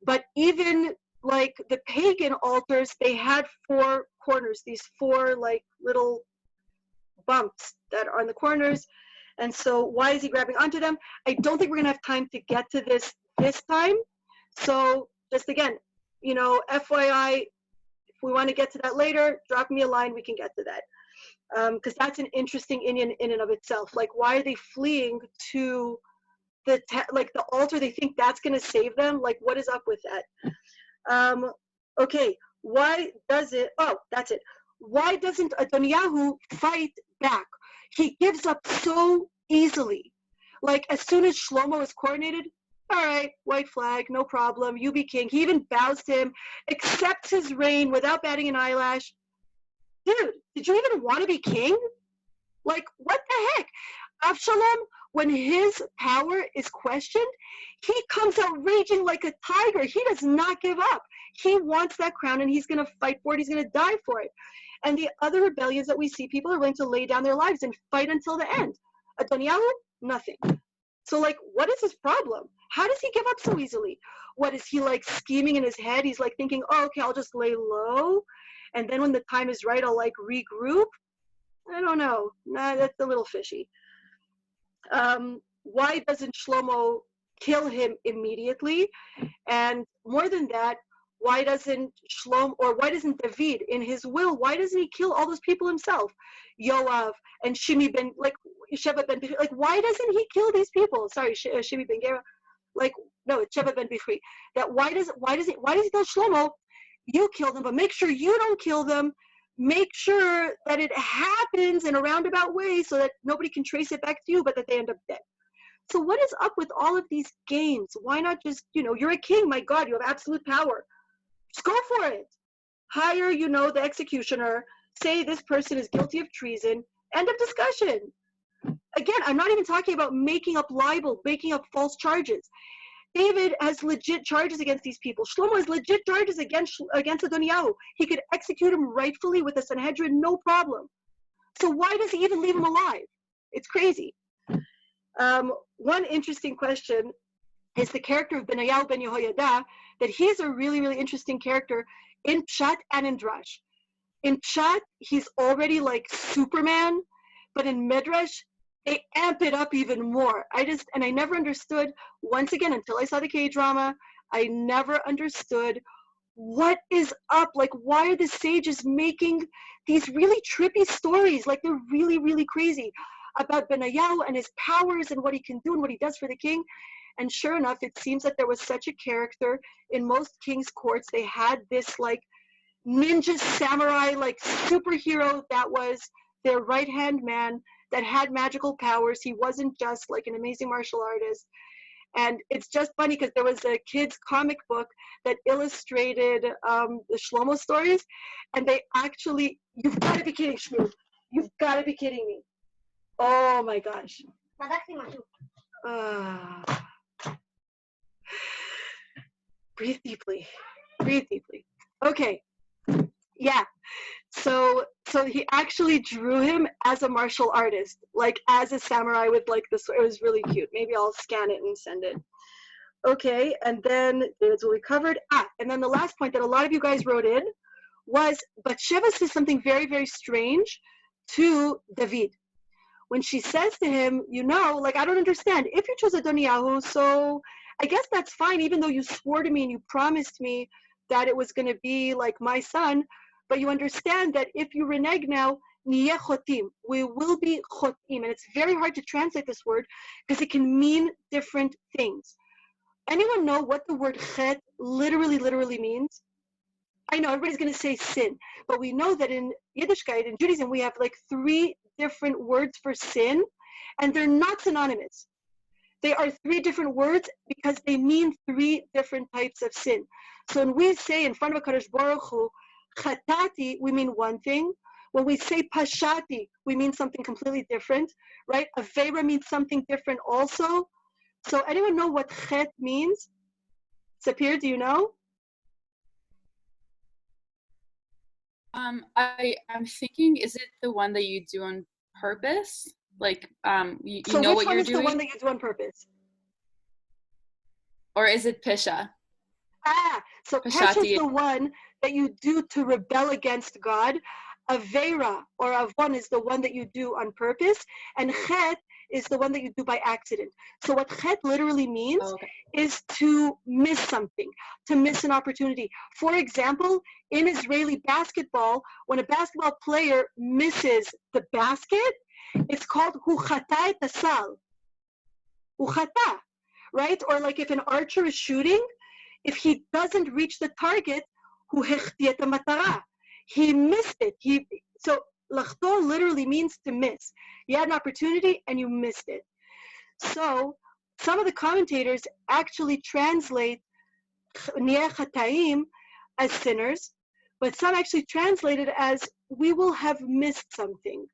But even like the pagan altars, they had 4 corners, these 4 like little bumps that are on the corners. And so why is he grabbing onto them? I don't think we're gonna have time to get to this time. So just again, you know, FYI, we want to get to that later, drop me a line, we can get to that. Because that's an interesting Indian in and of itself. Like, why are they fleeing to the altar? They think that's going to save them. Like, what is up with that? Okay, why does it? Oh, that's it. Why doesn't Adoniyahu fight back? He gives up so easily. Like, as soon as Shlomo is coronated, all right, white flag, no problem, you be king. He even bows to him, accepts his reign without batting an eyelash. Dude, did you even want to be king? Like, what the heck? Avshalom, when his power is questioned, he comes out raging like a tiger. He does not give up. He wants that crown, and he's going to fight for it. He's going to die for it. And the other rebellions that we see, people are willing to lay down their lives and fight until the end. Adoniyahu, nothing. So, like, what is his problem? How does he give up so easily? What is he, like, scheming in his head? He's, like, thinking, oh, okay, I'll just lay low, and then when the time is right, I'll, like, regroup? I don't know. Nah, that's a little fishy. Why doesn't Shlomo kill him immediately? And more than that, why doesn't David, in his will, why doesn't he kill all those people himself? Yoav and Shimi ben, like, Sheva ben Bichri, like, why doesn't he kill these people? Sorry, Shimi ben Gera, like, no, it's Sheva ben Bichri. That why does he tell Shlomo, you kill them, but make sure you don't kill them. Make sure that it happens in a roundabout way so that nobody can trace it back to you, but that they end up dead. So what is up with all of these games? Why not just, you're a king, my God, you have absolute power. Just go for it. Hire, the executioner, say this person is guilty of treason, end of discussion. Again, I'm not even talking about making up libel, making up false charges. David has legit charges against these people. Shlomo has legit charges against Adoniyahu. He could execute him rightfully with the Sanhedrin, no problem. So why does he even leave him alive? It's crazy. One interesting question is the character of Benayahu ben Yehoyada, that he's a really, really interesting character in Pshat and in Drash. In Pshat, he's already like Superman, but in Midrash, they amp it up even more. I never understood, once again, until I saw the Kdrama, I never understood what is up. Like, why are the sages making these really trippy stories? Like, they're really, really crazy about Benayahu and his powers and what he can do and what he does for the king. And sure enough, it seems that there was such a character in most kings' courts. They had this like ninja samurai, like superhero that was their right-hand man that had magical powers. He wasn't just like an amazing martial artist. And it's just funny because there was a kid's comic book that illustrated the Shlomo stories, and they actually, you've got to be kidding, Shmuel. You've got to be kidding me. Oh my gosh. Breathe deeply. Breathe deeply. Okay. Yeah. So he actually drew him as a martial artist, like as a samurai with like this. It was really cute. Maybe I'll scan it and send it. Okay, and then it's what we covered. And then the last point that a lot of you guys wrote in was Bathsheba says something very, very strange to David. When she says to him, like, I don't understand. If you chose Adoniyahu, so I guess that's fine, even though you swore to me and you promised me that it was going to be like my son. But you understand that if you renege now, niyeh chotim, we will be chotim. And it's very hard to translate this word because it can mean different things. Anyone know what the word chet literally means? I know everybody's going to say sin, but we know that in Yiddishkeit, in Judaism, we have like 3 different words for sin, and they're not synonymous. They are 3 different words because they mean 3 different types of sin. So when we say in front of a Kadosh Baruch Hu, Chatati, we mean one thing. When we say Pashati, we mean something completely different, right? Aveira means something different also. So anyone know what Chet means? Sapir, do you know? I'm thinking, is it the one that you do on purpose? Like, you so know which what one you're is doing? the one that you do on purpose? Or is it Pisha? So Pesha is the one that you do to rebel against God. Aveira or Avon is the one that you do on purpose. And Chet is the one that you do by accident. So what chet literally means is to miss something, to miss an opportunity. For example, in Israeli basketball, when a basketball player misses the basket, it's called hu chata et asal. Hu chata, right? Or like if an archer is shooting, if he doesn't reach the target, hu hechti et hamatara. He missed it. So lachto literally means to miss. You had an opportunity and you missed it. So some of the commentators actually translate niyeh chataim as sinners, but some actually translate it as we will have missed something.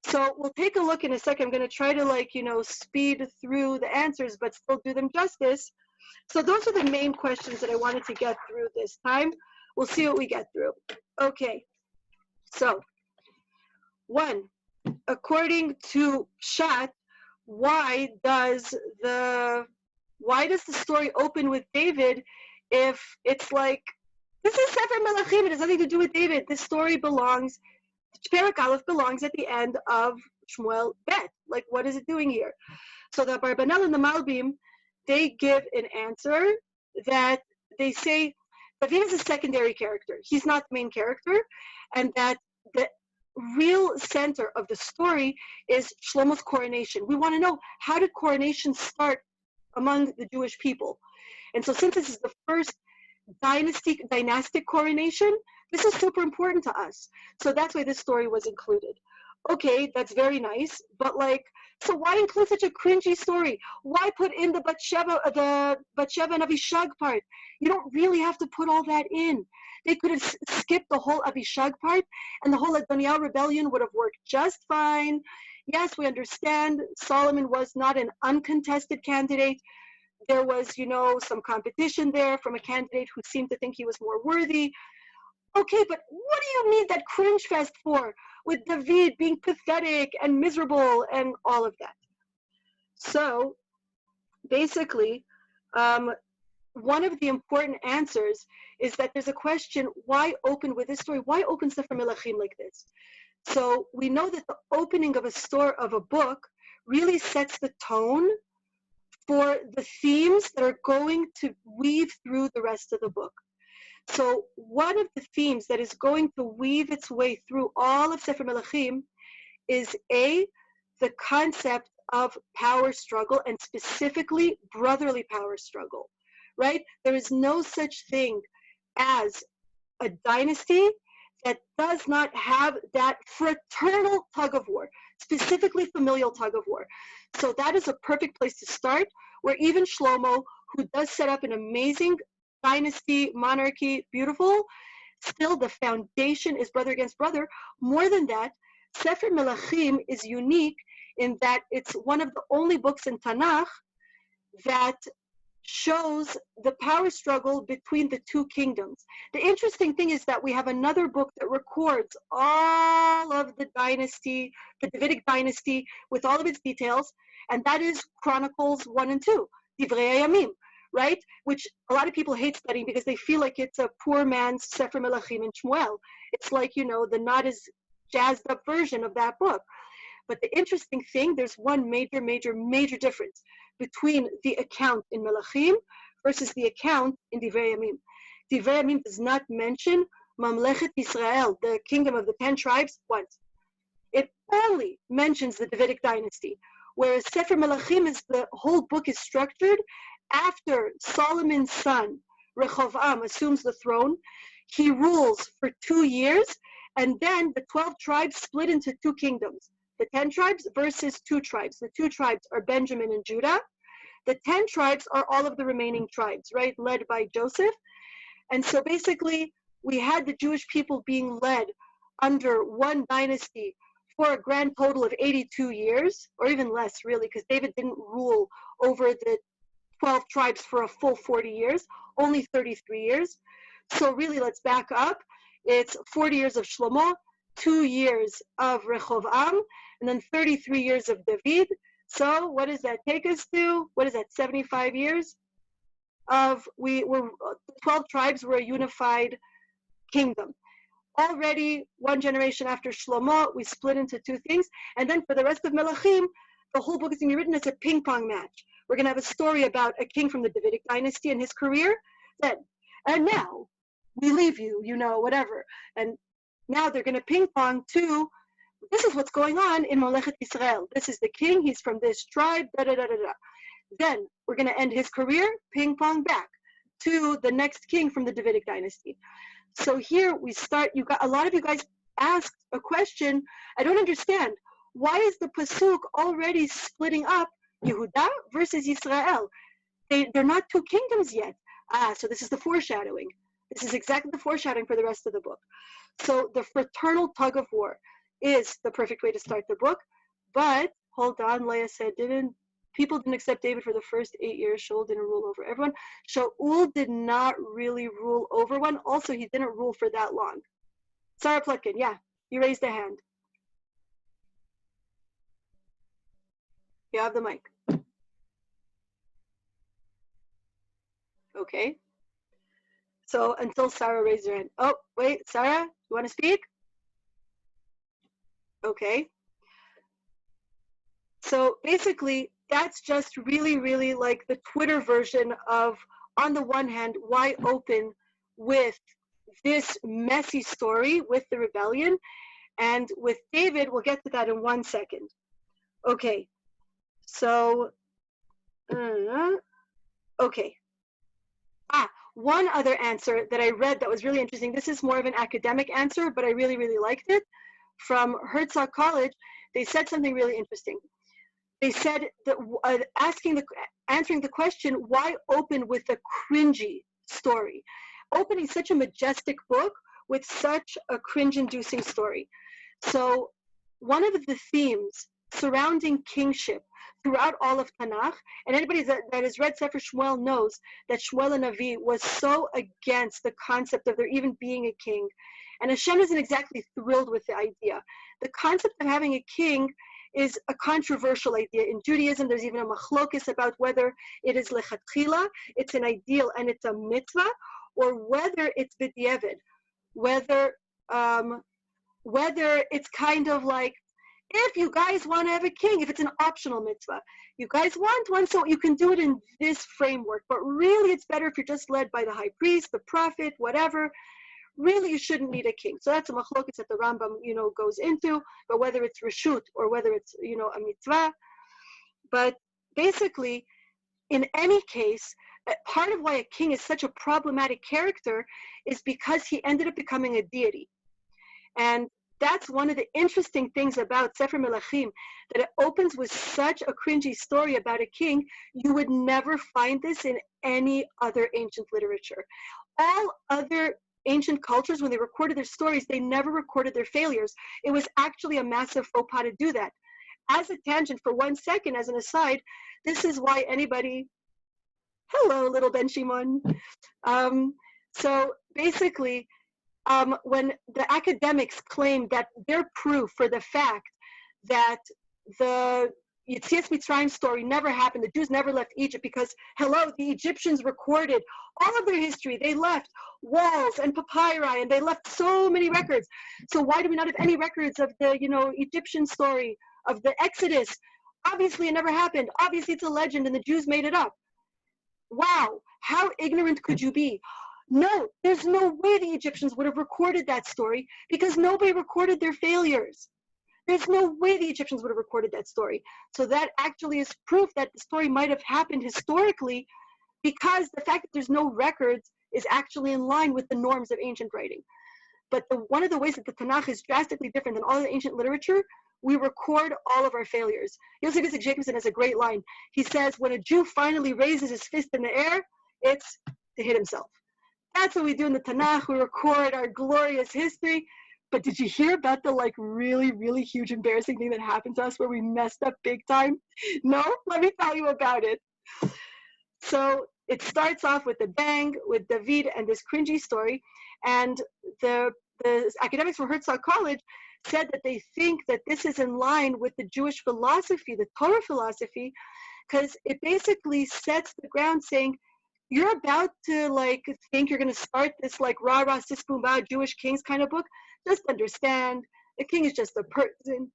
So we'll take a look in a second. I'm going to try to speed through the answers, but still do them justice. So those are the main questions that I wanted to get through this time. We'll see what we get through. Okay. So 1, according to Pshat, why does the story open with David if it's like, this is Sefer Melachim, it has nothing to do with David. This story belongs, Perek Aleph belongs at the end of Shmuel Bet. Like, what is it doing here? So the Barbanel and the Malbim, they give an answer that they say David is a secondary character. He's not the main character, and that the real center of the story is Shlomo's coronation. We want to know, how did coronation start among the Jewish people? And so since this is the first dynastic coronation, this is super important to us. So that's why this story was included. Okay, that's very nice, but so why include such a cringy story? Why put in the Bathsheba and Avishag part? You don't really have to put all that in. They could have skipped the whole Avishag part, and the whole Adoniah rebellion would have worked just fine. Yes, we understand Solomon was not an uncontested candidate. There was, some competition there from a candidate who seemed to think he was more worthy. Okay, but what do you need that cringe fest for, with David being pathetic and miserable and all of that? So basically, one of the important answers is that there's a question, why open with this story? Why open Sefer Melachim like this? So we know that the opening of a book really sets the tone for the themes that are going to weave through the rest of the book. So one of the themes that is going to weave its way through all of Sefer Melachim is the concept of power struggle, and specifically brotherly power struggle, right? There is no such thing as a dynasty that does not have that fraternal tug of war, specifically familial tug of war. So that is a perfect place to start, where even Shlomo, who does set up an amazing dynasty, monarchy, beautiful, still the foundation is brother against brother. More than that, Sefer Melachim is unique in that it's one of the only books in Tanakh that shows the power struggle between the two kingdoms. The interesting thing is that we have another book that records all of the dynasty, the Davidic dynasty, with all of its details, and that is Chronicles 1 and 2, Divrei Hayamim, right? Which a lot of people hate studying because they feel like it's a poor man's Sefer Melachim and Shmuel. It's like, the not as jazzed up version of that book. But the interesting thing, there's one major difference between the account in Melachim versus the account in Divrei Hayamim. Divrei Hayamim does not mention Mamlechet Israel, the kingdom of the 10 tribes, once. It only mentions the Davidic dynasty, whereas Sefer Melachim the whole book is structured after Solomon's son, Rehoboam, assumes the throne. He rules for 2 years, and then the 12 tribes split into 2 kingdoms. The 10 tribes versus 2 tribes. The 2 tribes are Benjamin and Judah. The 10 tribes are all of the remaining tribes, right, led by Joseph. And so basically, we had the Jewish people being led under one dynasty for a grand total of 82 years, or even less, really, because David didn't rule over the 12 tribes for a full 40 years, only 33 years. So really, let's back up. It's 40 years of Shlomo, 2 years of Rehoboam, and then 33 years of David. So what does that take us to? What is that, 75 years? 12 tribes were a unified kingdom. Already, 1 generation after Shlomo, we split into 2 things. And then for the rest of Melachim, The whole book is going to be written as a ping pong match. We're going to have a story about a king from the Davidic dynasty and his career. Then, and now we leave you, whatever. And now they're going to ping pong to, this is what's going on in Molechet Israel. This is the king. He's from this tribe. Da da da da da. Then we're going to end his career. Ping pong back to the next king from the Davidic dynasty. So here we start. A lot of you guys asked a question. I don't understand. Why is the pasuk already splitting up Yehuda versus Israel? They're not two kingdoms yet. So this is the foreshadowing. This is exactly the foreshadowing for the rest of the book. So the fraternal tug of war is the perfect way to start the book. But hold on, Leah said, people didn't accept David for the first 8 years. Shaul didn't rule over everyone. Shaul did not really rule over one. Also, he didn't rule for that long. Sarah Plutkin, yeah, you raised a hand. You have the mic. Okay. So until Sarah raised her hand. Oh, wait, Sarah, you want to speak? Okay. So basically, that's just really, really like the Twitter version of, on the one hand, why open with this messy story with the rebellion. And with David, we'll get to that in 1 second. Okay. So, okay. One other answer that I read that was really interesting. This is more of an academic answer, but I really, really liked it. From Herzog College, they said something really interesting. They said that answering the question, why open with a cringy story? Opening such a majestic book with such a cringe-inducing story. So one of the themes surrounding kingship throughout all of Tanakh, and anybody that has read Sefer Shmuel knows that Shmuel and Navi was so against the concept of there even being a king. And Hashem isn't exactly thrilled with the idea. The concept of having a king is a controversial idea. In Judaism, there's even a machlokes about whether it is lechatchila, it's an ideal and it's a mitzvah, or whether it's b'diavad, whether it's kind of like, if you guys want to have a king, if it's an optional mitzvah, you guys want one, so you can do it in this framework. But really, it's better if you're just led by the high priest, the prophet, whatever. Really, you shouldn't need a king. So that's a machlokes that the Rambam, goes into, but whether it's reshut or whether it's, a mitzvah. But basically, in any case, part of why a king is such a problematic character is because he ended up becoming a deity. And that's one of the interesting things about Sefer Melachim, that it opens with such a cringy story about a king. You would never find this in any other ancient literature. All other ancient cultures, when they recorded their stories, they never recorded their failures. It was actually a massive faux pas to do that. As a tangent for 1 second, as an aside, this is why anybody, hello, little Ben Shimon. So basically, when the academics claim that their proof for the fact that the Yetzias Mitzrayim story never happened, the Jews never left Egypt because, hello, the Egyptians recorded all of their history. They left walls and papyri, and they left so many records. So why do we not have any records of the, Egyptian story, of the Exodus? Obviously, it never happened. Obviously, it's a legend, and the Jews made it up. Wow, how ignorant could you be? No, there's no way the Egyptians would have recorded that story because nobody recorded their failures. There's no way the Egyptians would have recorded that story. So that actually is proof that the story might have happened historically, because the fact that there's no records is actually in line with the norms of ancient writing. But one of the ways that the Tanakh is drastically different than all the ancient literature, we record all of our failures. Yosef Isaac Jacobson has a great line. He says, when a Jew finally raises his fist in the air, it's to hit himself. That's what we do in the Tanakh. We record our glorious history. But did you hear about the really, really huge embarrassing thing that happened to us where we messed up big time? No? Let me tell you about it. So it starts off with a bang, with David and this cringy story. And the academics from Herzog College said that they think that this is in line with the Jewish philosophy, the Torah philosophy, because it basically sets the ground saying, you're about to think you're going to start this rah-rah sis boom bah Jewish kings kind of book. Just understand, the king is just a person.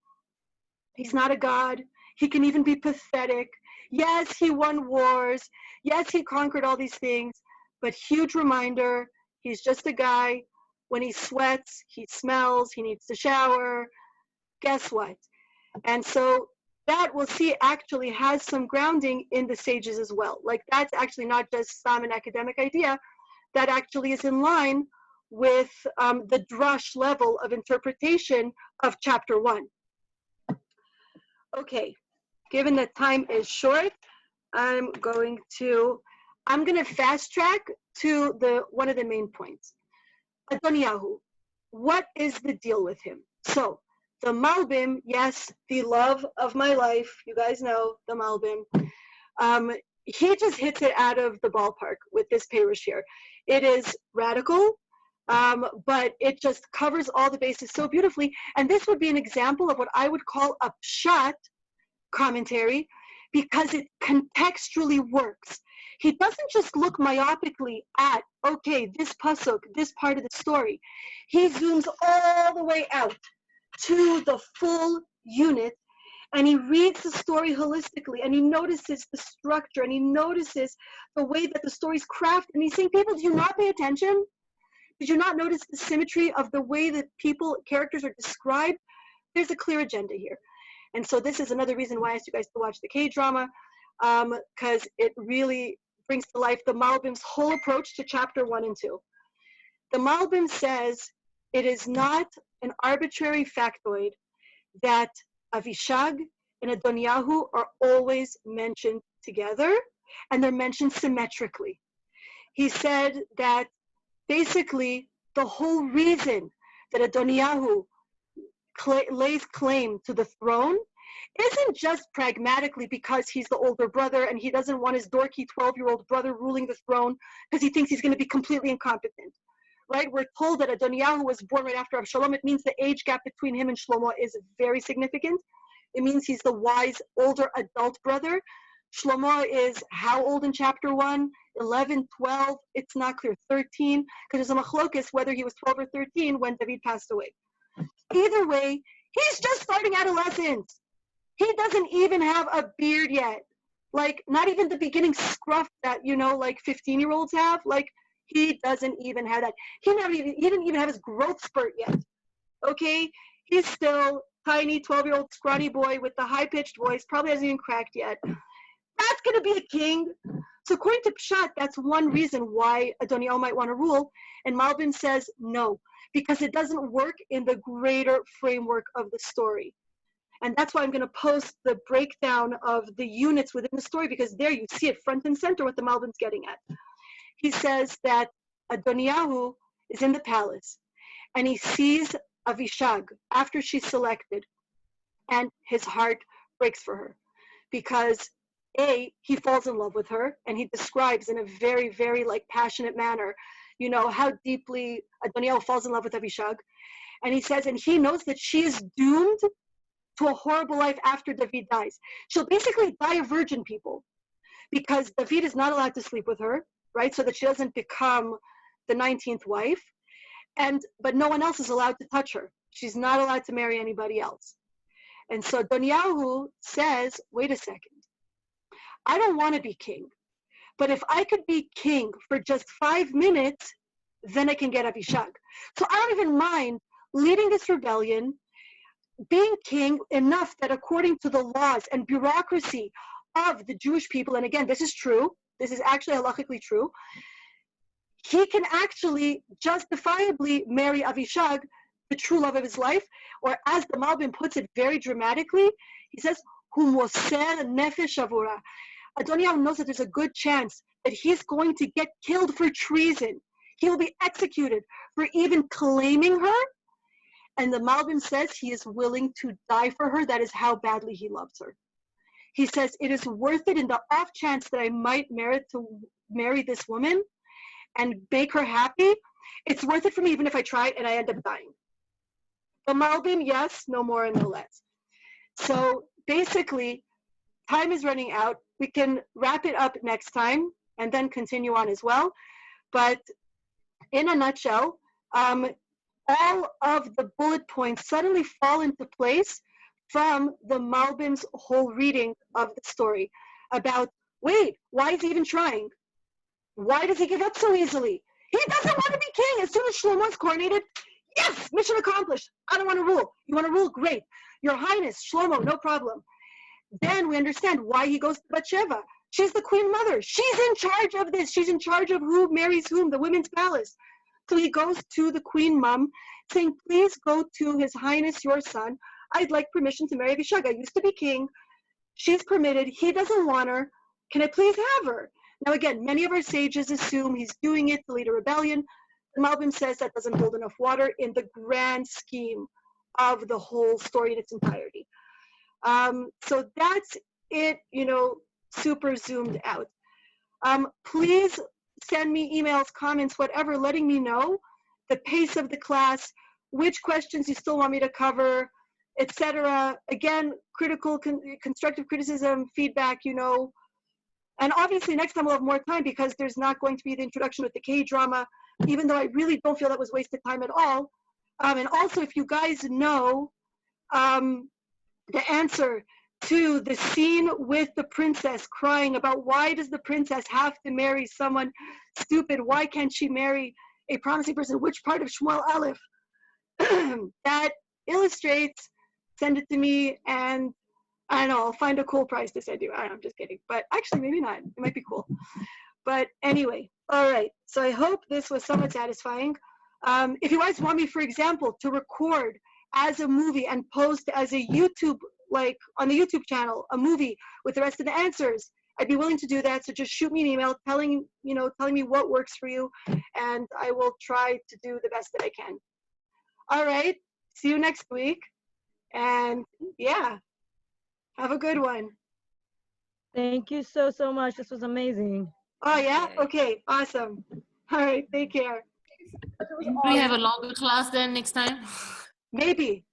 He's not a god. He can even be pathetic. Yes, he won wars. Yes, he conquered all these things. But huge reminder, he's just a guy. When he sweats, he smells, he needs to shower. Guess what? And so that we'll see actually has some grounding in the sages as well. Like that's actually not just some an academic idea. That actually is in line with the drush level of interpretation of chapter 1. Okay, given that time is short, I'm going to fast track to one of the main points. Adoniyahu, what is the deal with him? So the Malbim, yes, the love of my life, you guys know the Malbim, he just hits it out of the ballpark with this perush here. It is radical, but it just covers all the bases so beautifully. And this would be an example of what I would call a pshat commentary, because it contextually works. He doesn't just look myopically at, okay, this pasuk, this part of the story. He zooms all the way out to the full unit, and he reads the story holistically, and he notices the structure, and he notices the way that the story's crafted. And he's saying, people, do you not pay attention? Did you not notice the symmetry of the way that characters are described? There's a clear agenda here. And so this is another reason why I asked you guys to watch the K-drama, because it really brings to life the Malbim's whole approach to chapter 1 and 2. The Malbim says it is not an arbitrary factoid that Avishag and Adoniyahu are always mentioned together, and they're mentioned symmetrically. He said that basically the whole reason that Adoniyahu lays claim to the throne isn't just pragmatically because he's the older brother and he doesn't want his dorky 12-year-old brother ruling the throne because he thinks he's going to be completely incompetent, right? We're told that Adoniyahu was born right after Avshalom. It means the age gap between him and Shlomo is very significant. It means he's the wise, older adult brother. Shlomo is how old in chapter 1? 11, 12, it's not clear, 13, because there's a machlokas whether he was 12 or 13 when David passed away. Either way, he's just starting adolescence. He doesn't even have a beard yet. Like, not even the beginning scruff that, like 15-year-olds have. Like, he doesn't even have that. He didn't even have his growth spurt yet. Okay? He's still tiny 12-year-old scrawny boy with the high-pitched voice, probably hasn't even cracked yet. That's going to be a king. So according to Pshat, that's one reason why Adoniyahu might want to rule. And Malbim says no, because it doesn't work in the greater framework of the story. And that's why I'm going to post the breakdown of the units within the story, because there you see it front and center what the Malbim's getting at. He says that Adoniyahu is in the palace, and he sees Avishag after she's selected, and his heart breaks for her. Because he falls in love with her, and he describes in a very, very passionate manner, how deeply Adoniyahu falls in love with Avishag. And he says, and he knows that she is doomed to a horrible life after David dies. She'll basically die a virgin, people, because David is not allowed to sleep with her, right? So that she doesn't become the 19th wife. But no one else is allowed to touch her. She's not allowed to marry anybody else. And so Adoniyahu says, wait a second. I don't want to be king, but if I could be king for just 5 minutes, then I can get Avishag. So I don't even mind leading this rebellion, being king enough that according to the laws and bureaucracy of the Jewish people, and again, this is true, this is actually halachically true, he can actually justifiably marry Avishag, the true love of his life, or as the Malbim puts it very dramatically, he says, Hu moser nefesh avura. Adoniyahu knows that there's a good chance that he's going to get killed for treason. He will be executed for even claiming her. And the Malbim says he is willing to die for her. That is how badly he loves her. He says, it is worth it in the off chance that I might merit to marry this woman and make her happy. It's worth it for me even if I try and I end up dying. The Malbim, yes, no more and no less. So basically, time is running out. We can wrap it up next time and then continue on as well. But in a nutshell, all of the bullet points suddenly fall into place from the Malbim's whole reading of the story about, wait, why is he even trying? Why does he give up so easily? He doesn't want to be king. As soon as Shlomo is coronated, yes, mission accomplished. I don't want to rule. You want to rule? Great. Your Highness, Shlomo, no problem. Then we understand why he goes to Bathsheba. She's the queen mother. She's in charge of this. She's in charge of who marries whom, the women's palace. So he goes to the queen mom saying, please go to his highness, your son. I'd like permission to marry Abishag. I used to be king. She's permitted. He doesn't want her. Can I please have her? Now again, many of our sages assume he's doing it to lead a rebellion. The Malbim says that doesn't hold enough water in the grand scheme of the whole story in its entirety. So that's it, super zoomed out. Please send me emails, comments, whatever, letting me know the pace of the class, which questions you still want me to cover, etc. Again, critical, constructive criticism, feedback, And obviously next time we'll have more time because there's not going to be the introduction with the K-drama, even though I really don't feel that was wasted time at all. And also, if you guys know the answer to the scene with the princess crying about why does the princess have to marry someone stupid? Why can't she marry a promising person? Which part of Shmuel Aleph that illustrates, send it to me, and I don't know, I'll find a cool prize to send you. I don't know, I'm just kidding. But actually, maybe not. It might be cool. But anyway, all right. So I hope this was somewhat satisfying. If you guys want me, for example, to record as a movie and post as a YouTube, like on the YouTube channel, a movie with the rest of the answers, I'd be willing to do that. So just shoot me an email telling me what works for you, and I will try to do the best that I can. All right. See you next week. And yeah, have a good one. Thank you so much. This was amazing. Oh yeah? Okay, awesome. All right, take care. Do we have a longer class then next time? Maybe.